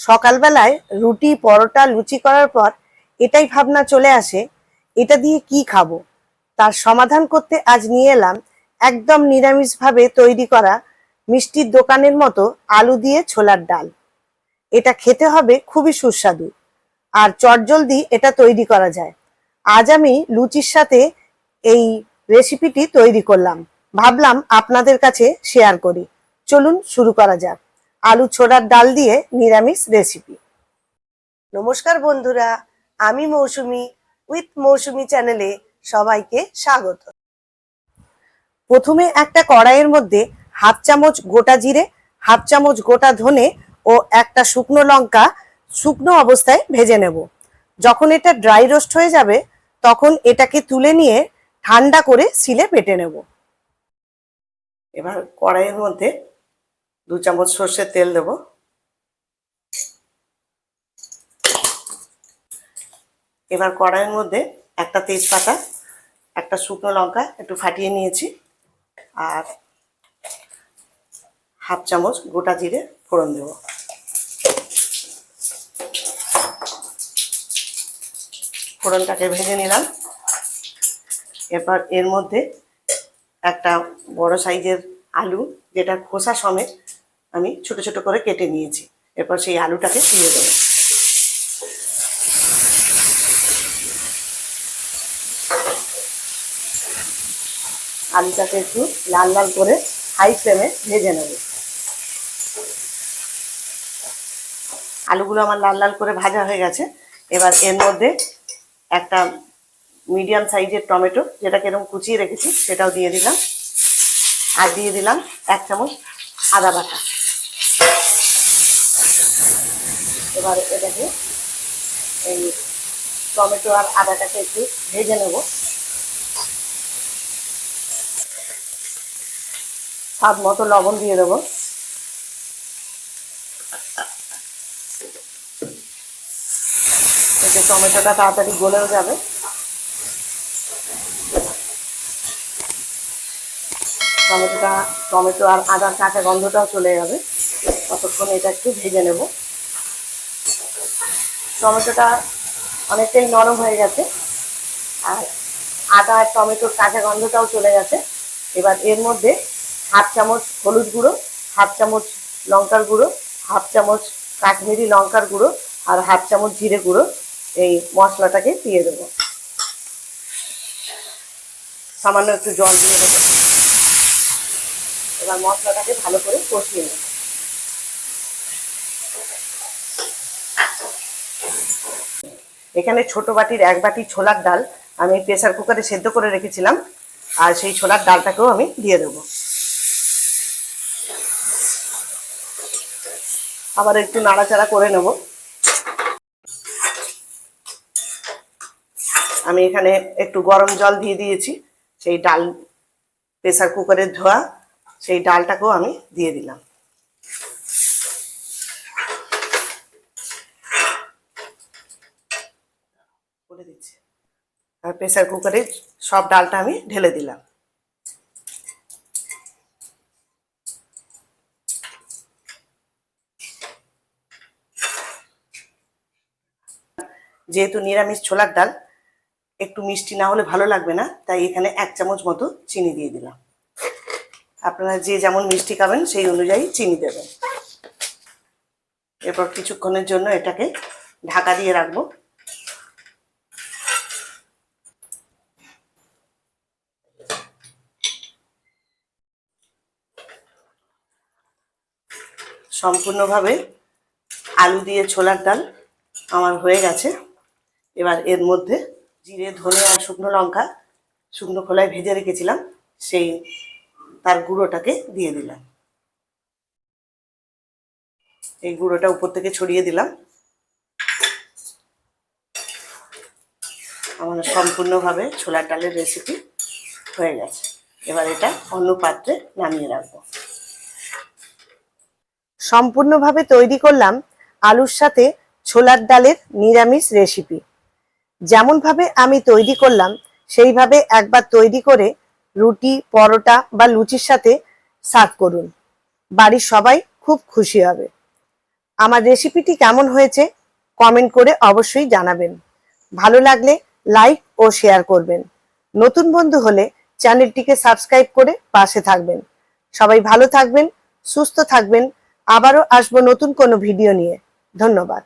সকালবেলায় রুটি পরোটা লুচি করার পর এটাই ভাবনা চলে আসে, এটা দিয়ে কি খাবো। তার সমাধান করতে আজ নিয়ে এলাম একদম নিরামিষভাবে তৈরি করা মিষ্টির দোকানের মতো আলু দিয়ে ছোলার ডাল। এটা খেতে হবে খুবই সুস্বাদু আর চটজলদি এটা তৈরি করা যায়। আজ আমি লুচির সাথে এই রেসিপিটি তৈরি করলাম, ভাবলাম আপনাদের কাছে শেয়ার করি। চলুন শুরু করা যাক আলু ছোলার ডাল দিয়ে নিরামিষ রেসিপি। নমস্কার বন্ধুরা, আমি মৌসুমি উইথ মৌসুমি চ্যানেলে সবাইকে স্বাগত। প্রথমে একটা কড়াইয়ের মধ্যে হাফ চামচ গোটা জিরে, হাফ চামচ গোটা ধনে ও একটা শুকনো লঙ্কা শুকনো অবস্থায় ভেজে নেব। যখন এটা ড্রাই রোস্ট হয়ে যাবে তখন এটাকে তুলে নিয়ে ঠান্ডা করে শিলে বেটে নেব। এবার কড়াইয়ের মধ্যে 2 চামচ সর্ষের তেল দেব। এবার কড়াইয়ের মধ্যে একটা তেজপাতা, একটা শুকনো লঙ্কা একটু ফাটিয়ে নিয়েছি, আর হাফ চামচ গোটা জিরে ফোড়ন দেব। ফোড়নটাকে ভেজে নিলাম। এরপর এর মধ্যে একটা বড় সাইজের আলু, যেটা খোসা সমেত আমি ছোট ছোট করে কেটে নিয়েছি, এরপর সেই আলুটাকে দিয়ে দেবো। আলুটাকে একটু লাল লাল করে হাই ফ্লেমে ভেজে নেব। আলুগুলো আমার লাল লাল করে ভাজা হয়ে গেছে। এবার এর মধ্যে একটা মিডিয়াম সাইজের টমেটো, যেটাকে এরকম কুচিয়ে রেখেছি, সেটাও দিয়ে দিলাম। আর দিয়ে দিলাম 1 চামচ আদা বাটা। এবার এটাকে এই টমেটো আর আদাটাকে একটু ভেজে নেব। স্বাদ মতো লবণ দিয়ে দেবো। এতে টমেটোটা তাড়াতাড়ি গলেও যাবে। টমেটো আর আদার কাঁচা গন্ধটাও চলে যাবে, ততক্ষণ এটা একটু ভেজে নেব। টমেটোটা অনেকটাই নরম হয়ে গেছে আর আদা আর টমেটোর কাঁচা গন্ধটাও চলে গেছে। এবার এর মধ্যে হাফ চামচ হলুদ গুঁড়ো, হাফ চামচ লঙ্কার গুঁড়ো, হাফ চামচ কাশ্মীরি লঙ্কার গুঁড়ো আর হাফ চামচ জিরে গুঁড়ো, এই মশলাটাকে দিয়ে দেবো। সামান্য একটু জল দিয়ে দেবো। এবার মশলাটাকে ভালো করে কষিয়ে নেব। এখানে ছোট বাটির 1 বাটি ছোলার ডাল আমি প্রেসার কুকারে সেদ্ধ করে রেখেছিলাম, আর সেই ছোলার ডালটাকেও আমি দিয়ে দেব। আবার একটু নাড়াচাড়া করে নেব। আমি এখানে একটু গরম জল দিয়ে দিয়েছি। সেই ডাল, প্রেসার কুকারের ধোয়া সেই ডালটাকেও আমি দিয়ে দিলাম। বলে দিচ্ছি। আর প্রেসার কুকারে সব ডালটা আমি ঢেলে দিলাম। যেহেতু নিরামিষ ছোলার ডাল, একটু মিষ্টি না হলে ভালো লাগবে না, তাই এখানে 1 চামচ মতো চিনি দিয়ে দিলাম। আপনারা যে যেমন মিষ্টি খাবেন সেই অনুযায়ী চিনি দেবেন। এরপর কিছুক্ষণের জন্য এটাকে ঢাকা দিয়ে রাখবো। সম্পূর্ণভাবে আলু দিয়ে ছোলার ডাল আমার হয়ে গেছে। এবার এর মধ্যে জিরে, ধনে আর শুকনো লঙ্কা শুকনো খোলায় ভেজে রেখেছিলাম, সেই তার গুঁড়োটাকে দিয়ে দিলাম। এই গুঁড়োটা উপর থেকে ছড়িয়ে দিলাম। আমার সম্পূর্ণভাবে ছোলার ডালের রেসিপি হয়ে গেছে। এবার এটা অন্য পাত্রে নামিয়ে রাখবো। সম্পূর্ণভাবে তৈরি করলাম আলুর সাথে ছোলার ডালের নিরামিষ রেসিপি। যেমনভাবে আমি তৈরি করলাম সেইভাবে একবার তৈরি করে রুটি, পরোটা বা লুচির সাথে সার্ভ করুন। বাড়ির সবাই খুব খুশি হবে। আমার রেসিপিটি কেমন হয়েছে কমেন্ট করে অবশ্যই জানাবেন। ভালো লাগলে লাইক ও শেয়ার করবেন। নতুন বন্ধু হলে চ্যানেলটিকে সাবস্ক্রাইব করে পাশে থাকবেন। সবাই ভালো থাকবেন, সুস্থ থাকবেন। আবারও আসবো নতুন কোনো ভিডিও নিয়ে। ধন্যবাদ।